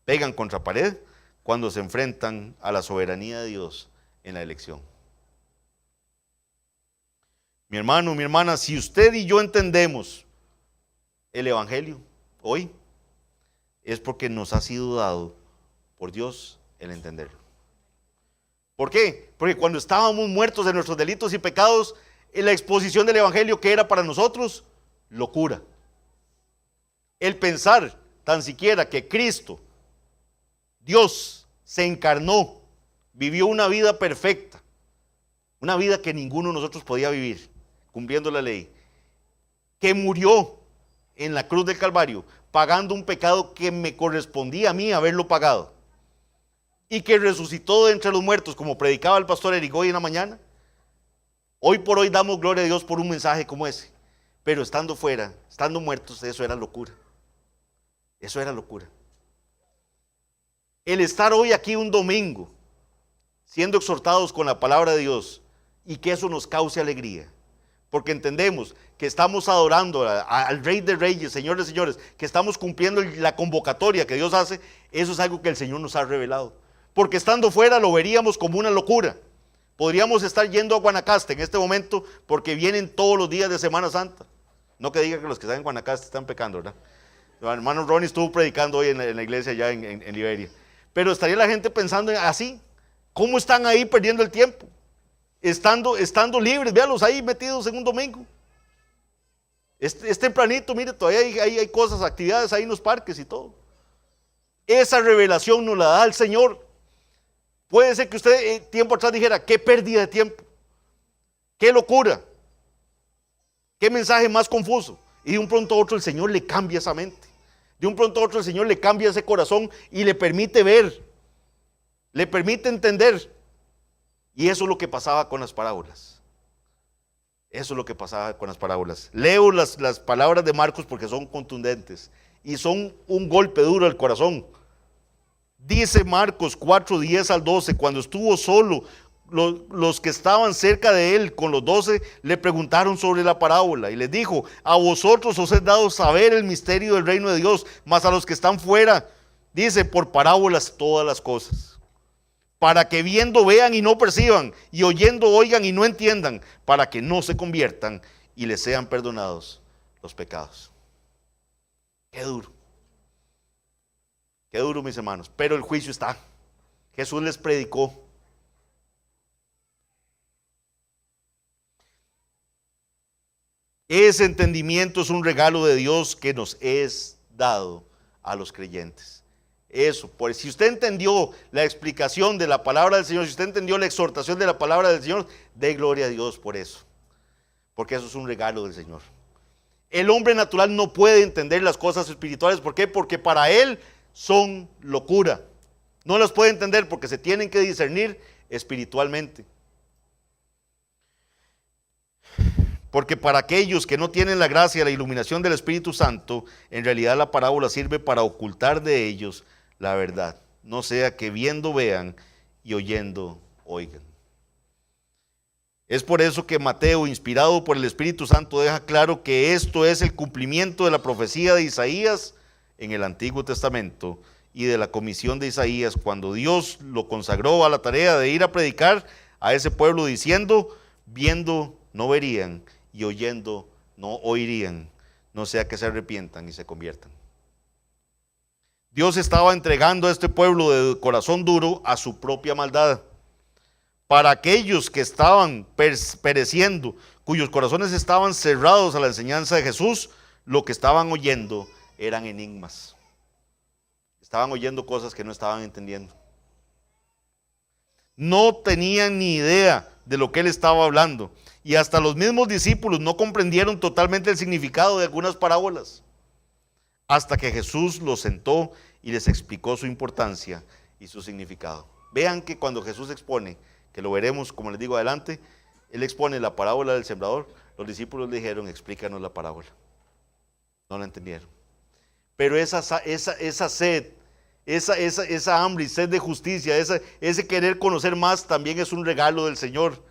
pegan contra pared cuando se enfrentan a la soberanía de Dios en la elección. Mi hermano, mi hermana, si usted y yo entendemos el Evangelio hoy, es porque nos ha sido dado por Dios el entenderlo. ¿Por qué? Porque cuando estábamos muertos de nuestros delitos y pecados, en la exposición del Evangelio, que era para nosotros locura. El pensar tan siquiera que Cristo, Dios, se encarnó, vivió una vida perfecta, una vida que ninguno de nosotros podía vivir, cumpliendo la ley, que murió en la cruz del Calvario, pagando un pecado que me correspondía a mí haberlo pagado, y que resucitó de entre los muertos, como predicaba el pastor Eric hoy en la mañana. Hoy por hoy damos gloria a Dios por un mensaje como ese, pero estando fuera, estando muertos, eso era locura. Eso era locura. El estar hoy aquí un domingo, siendo exhortados con la palabra de Dios, y que eso nos cause alegría, porque entendemos que estamos adorando al Rey de Reyes, Señor de Señores, que estamos cumpliendo la convocatoria que Dios hace. Eso es algo que el Señor nos ha revelado, porque estando fuera lo veríamos como una locura. Podríamos estar yendo a Guanacaste en este momento porque vienen todos los días de Semana Santa. No que diga que los que están en Guanacaste están pecando, ¿verdad? El hermano Ronnie estuvo predicando hoy en la iglesia allá en Liberia. Pero estaría la gente pensando así: ¿cómo están ahí perdiendo el tiempo? Estando libres, véanlos ahí metidos en un domingo. Es tempranito, mire, todavía hay cosas, actividades ahí en los parques y todo. Esa revelación nos la da el Señor. Puede ser que usted tiempo atrás dijera: qué pérdida de tiempo, qué locura, qué mensaje más confuso. Y de un pronto a otro el Señor le cambia esa mente. De un pronto a otro el Señor le cambia ese corazón y le permite ver, le permite entender. Y eso es lo que pasaba con las parábolas. Eso es lo que pasaba con las parábolas. Leo las palabras de Marcos porque son contundentes y son un golpe duro al corazón. Dice Marcos 4:10-12, cuando estuvo solo, los que estaban cerca de él con los 12 le preguntaron sobre la parábola y les dijo: a vosotros os es dado saber el misterio del reino de Dios, mas a los que están fuera, dice, por parábolas todas las cosas, para que viendo vean y no perciban, y oyendo oigan y no entiendan, para que no se conviertan y les sean perdonados los pecados. Qué duro. Qué duro, mis hermanos, pero el juicio está. Jesús les predicó. Ese entendimiento es un regalo de Dios que nos es dado a los creyentes. Eso, pues si usted entendió la explicación de la palabra del Señor, si usted entendió la exhortación de la palabra del Señor, dé gloria a Dios por eso. Porque eso es un regalo del Señor. El hombre natural no puede entender las cosas espirituales. ¿Por qué? Porque para él son locura. No las puede entender porque se tienen que discernir espiritualmente. Porque para aquellos que no tienen la gracia, la iluminación del Espíritu Santo, en realidad la parábola sirve para ocultar de ellos la verdad. No sea que viendo vean y oyendo oigan. Es por eso que Mateo, inspirado por el Espíritu Santo, deja claro que esto es el cumplimiento de la profecía de Isaías en el Antiguo Testamento y de la comisión de Isaías cuando Dios lo consagró a la tarea de ir a predicar a ese pueblo diciendo: viendo no verían y oyendo no oirían, no sea que se arrepientan y se conviertan. Dios estaba entregando a este pueblo de corazón duro a su propia maldad. Para aquellos que estaban pereciendo, cuyos corazones estaban cerrados a la enseñanza de Jesús, lo que estaban oyendo eran enigmas. Estaban oyendo cosas que no estaban entendiendo. No tenían ni idea de lo que él estaba hablando. Y hasta los mismos discípulos no comprendieron totalmente el significado de algunas parábolas. Hasta que Jesús los sentó y les explicó su importancia y su significado. Vean que cuando Jesús expone, que lo veremos, como les digo adelante, él expone la parábola del sembrador. Los discípulos le dijeron: explícanos la parábola. No la entendieron. Pero esa sed, esa hambre y sed de justicia, ese querer conocer más, también es un regalo del Señor.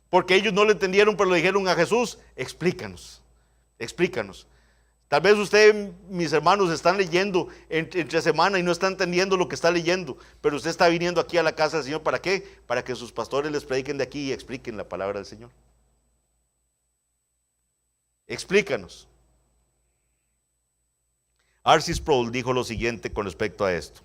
Porque ellos no lo entendieron, pero le dijeron a Jesús: explícanos, explícanos. Tal vez usted, mis hermanos, están leyendo entre semana y no está entendiendo lo que está leyendo, pero usted está viniendo aquí a la casa del Señor. ¿Para qué? Para que sus pastores les prediquen de aquí y expliquen la palabra del Señor. Explícanos. R.C. Sproul dijo lo siguiente con respecto a esto: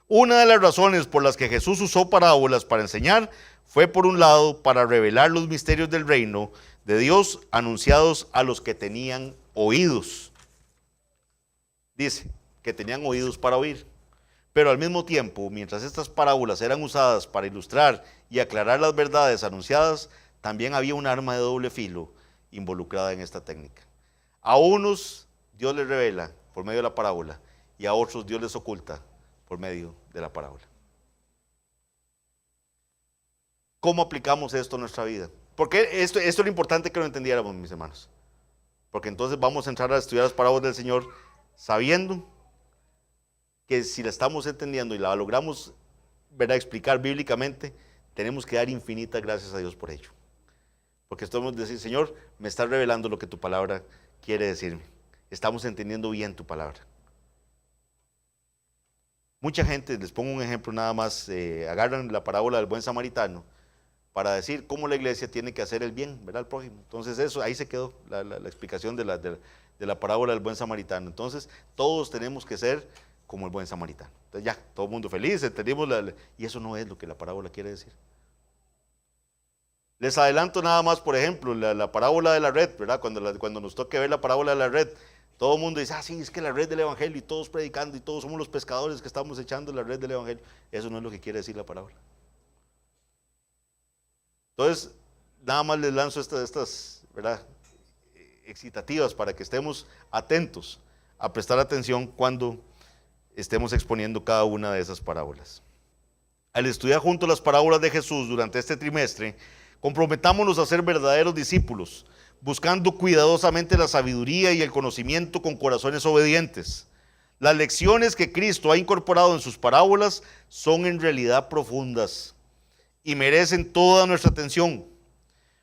una de las razones por las que Jesús usó parábolas para enseñar fue, por un lado, para revelar los misterios del reino de Dios anunciados a los que tenían oídos. Dice que tenían oídos para oír. Pero al mismo tiempo, mientras estas parábolas eran usadas para ilustrar y aclarar las verdades anunciadas, también había un arma de doble filo involucrada en esta técnica. A unos Dios les revela por medio de la parábola y a otros Dios les oculta por medio de la parábola. ¿Cómo aplicamos esto a nuestra vida? Porque esto es lo importante que lo entendiéramos, mis hermanos. Porque entonces vamos a entrar a estudiar las parábolas del Señor sabiendo que si la estamos entendiendo y la logramos, ¿verdad?, explicar bíblicamente, tenemos que dar infinitas gracias a Dios por ello. Porque estamos decir: Señor, me estás revelando lo que tu palabra quiere decirme. Estamos entendiendo bien tu palabra. Mucha gente, les pongo un ejemplo nada más, agarran la parábola del buen samaritano para decir cómo la iglesia tiene que hacer el bien, ¿verdad?, al prójimo. Entonces eso, ahí se quedó la explicación de la parábola del buen samaritano. Entonces todos tenemos que ser como el buen samaritano. Entonces ya, todo el mundo feliz, entendimos y eso no es lo que la parábola quiere decir. Les adelanto nada más, por ejemplo, la parábola de la red, ¿verdad? Cuando nos toque ver la parábola de la red, todo el mundo dice: ah, sí, es que la red del evangelio, y todos predicando, y todos somos los pescadores que estamos echando la red del evangelio. Eso no es lo que quiere decir la parábola. Entonces, nada más les lanzo estas, ¿verdad?, excitativas para que estemos atentos a prestar atención cuando estemos exponiendo cada una de esas parábolas. Al estudiar juntos las parábolas de Jesús durante este trimestre, comprometámonos a ser verdaderos discípulos, buscando cuidadosamente la sabiduría y el conocimiento con corazones obedientes. Las lecciones que Cristo ha incorporado en sus parábolas son en realidad profundas y merecen toda nuestra atención.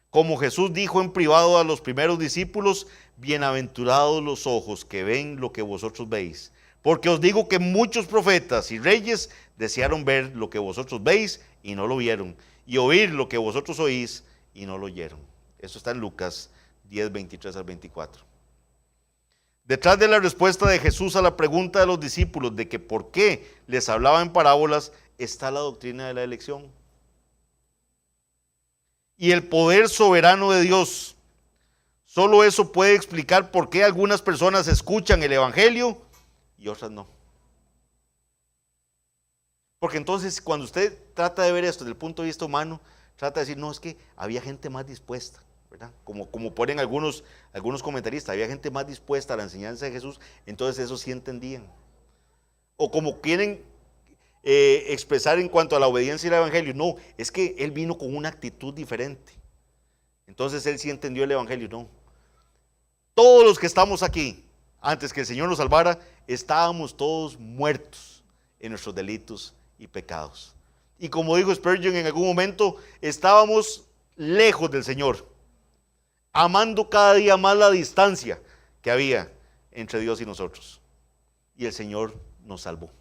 Como Jesús dijo en privado a los primeros discípulos, bienaventurados los ojos que ven lo que vosotros veis. Porque os digo que muchos profetas y reyes desearon ver lo que vosotros veis y no lo vieron, y oír lo que vosotros oís y no lo oyeron. Eso está en Lucas 10, 23 al 24. Detrás de la respuesta de Jesús a la pregunta de los discípulos de que por qué les hablaba en parábolas, está la doctrina de la elección. Y el poder soberano de Dios. Solo eso puede explicar por qué algunas personas escuchan el evangelio y otras no. Porque entonces cuando usted trata de ver esto desde el punto de vista humano, trata de decir, no, es que había gente más dispuesta, ¿verdad? Como ponen algunos comentaristas, había gente más dispuesta a la enseñanza de Jesús, entonces eso sí entendían. O como quieren expresar en cuanto a la obediencia y el evangelio, no, es que él vino con una actitud diferente. Entonces él sí entendió el evangelio, no. Todos los que estamos aquí, antes que el Señor nos salvara, estábamos todos muertos en nuestros delitos y pecados. Y como dijo Spurgeon en algún momento, estábamos lejos del Señor, amando cada día más la distancia que había entre Dios y nosotros. Y el Señor nos salvó.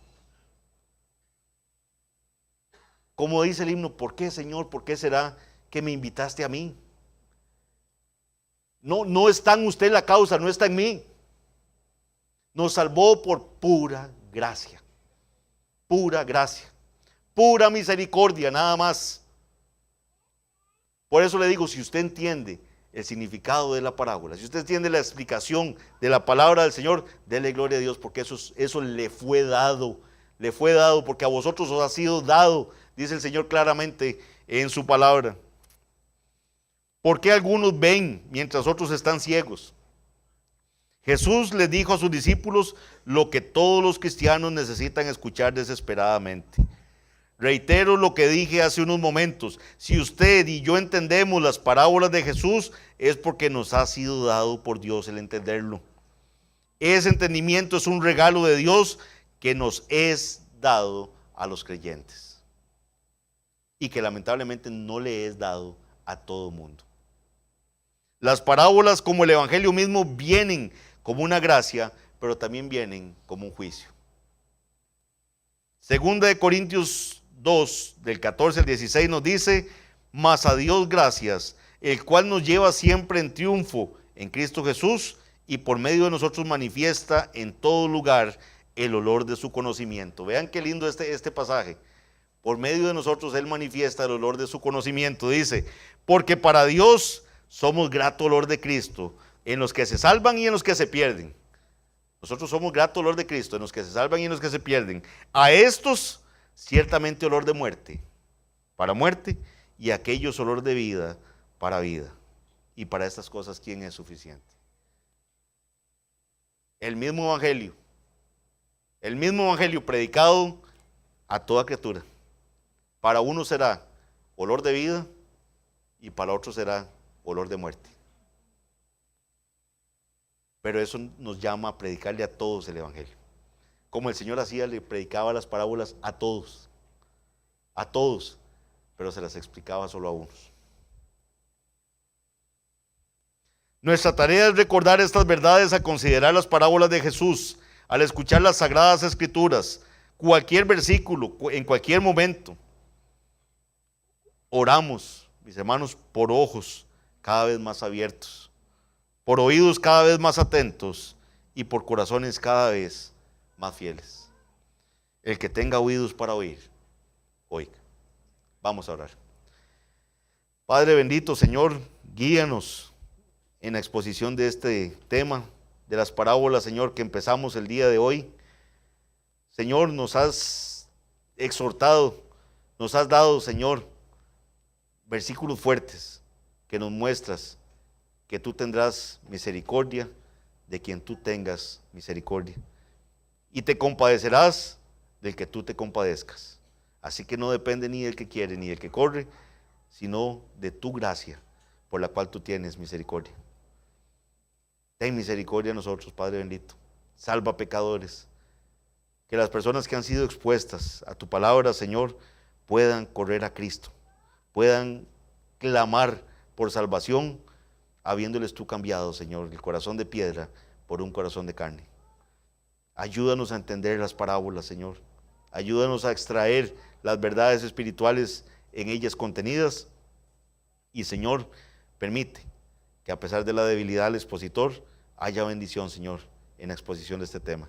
Como dice el himno, ¿por qué, Señor? ¿Por qué será que me invitaste a mí? No está en usted la causa, no está en mí. Nos salvó por pura gracia. Pura gracia. Pura misericordia, nada más. Por eso le digo, si usted entiende el significado de la parábola, si usted entiende la explicación de la palabra del Señor, dele gloria a Dios, porque eso le fue dado porque a vosotros os ha sido dado, dice el Señor claramente en su palabra. ¿Por qué algunos ven mientras otros están ciegos? Jesús les dijo a sus discípulos lo que todos los cristianos necesitan escuchar desesperadamente. Reitero lo que dije hace unos momentos. Si usted y yo entendemos las parábolas de Jesús, es porque nos ha sido dado por Dios el entenderlo. Ese entendimiento es un regalo de Dios que nos es dado a los creyentes y que lamentablemente no le es dado a todo mundo. Las parábolas, como el evangelio mismo, vienen como una gracia, pero también vienen como un juicio. Segunda de Corintios 2, del 14 al 16 nos dice, mas a Dios gracias, el cual nos lleva siempre en triunfo en Cristo Jesús y por medio de nosotros manifiesta en todo lugar el olor de su conocimiento. Vean qué lindo este pasaje. Por medio de nosotros Él manifiesta el olor de su conocimiento. Dice, porque para Dios somos grato olor de Cristo en los que se salvan y en los que se pierden. Nosotros somos grato olor de Cristo en los que se salvan y en los que se pierden. A estos ciertamente olor de muerte, para muerte, y a aquellos olor de vida, para vida. Y para estas cosas, ¿quién es suficiente? El mismo evangelio predicado a toda criatura. Para uno será olor de vida y para otro será olor de muerte. Pero eso nos llama a predicarle a todos el evangelio. Como el Señor hacía, le predicaba las parábolas a todos, pero se las explicaba solo a unos. Nuestra tarea es recordar estas verdades, a considerar las parábolas de Jesús, al escuchar las sagradas escrituras, cualquier versículo, en cualquier momento. Oramos, mis hermanos, por ojos cada vez más abiertos, por oídos cada vez más atentos y por corazones cada vez más fieles. El que tenga oídos para oír, oiga. Vamos a orar. Padre bendito, Señor, guíanos en la exposición de este tema, de las parábolas, Señor, que empezamos el día de hoy. Señor, nos has exhortado, nos has dado, Señor, versículos fuertes que nos muestras que tú tendrás misericordia de quien tú tengas misericordia, y te compadecerás del que tú te compadezcas. Así que no depende ni del que quiere ni del que corre, sino de tu gracia, por la cual tú tienes misericordia. Ten misericordia de nosotros, Padre bendito. Salva pecadores. Que las personas que han sido expuestas a tu palabra, Señor, puedan correr a Cristo, puedan clamar por salvación, habiéndoles tú cambiado, Señor, el corazón de piedra por un corazón de carne. Ayúdanos a entender las parábolas, Señor. Ayúdanos a extraer las verdades espirituales en ellas contenidas. Y, Señor, permite que a pesar de la debilidad del expositor, haya bendición, Señor, en la exposición de este tema.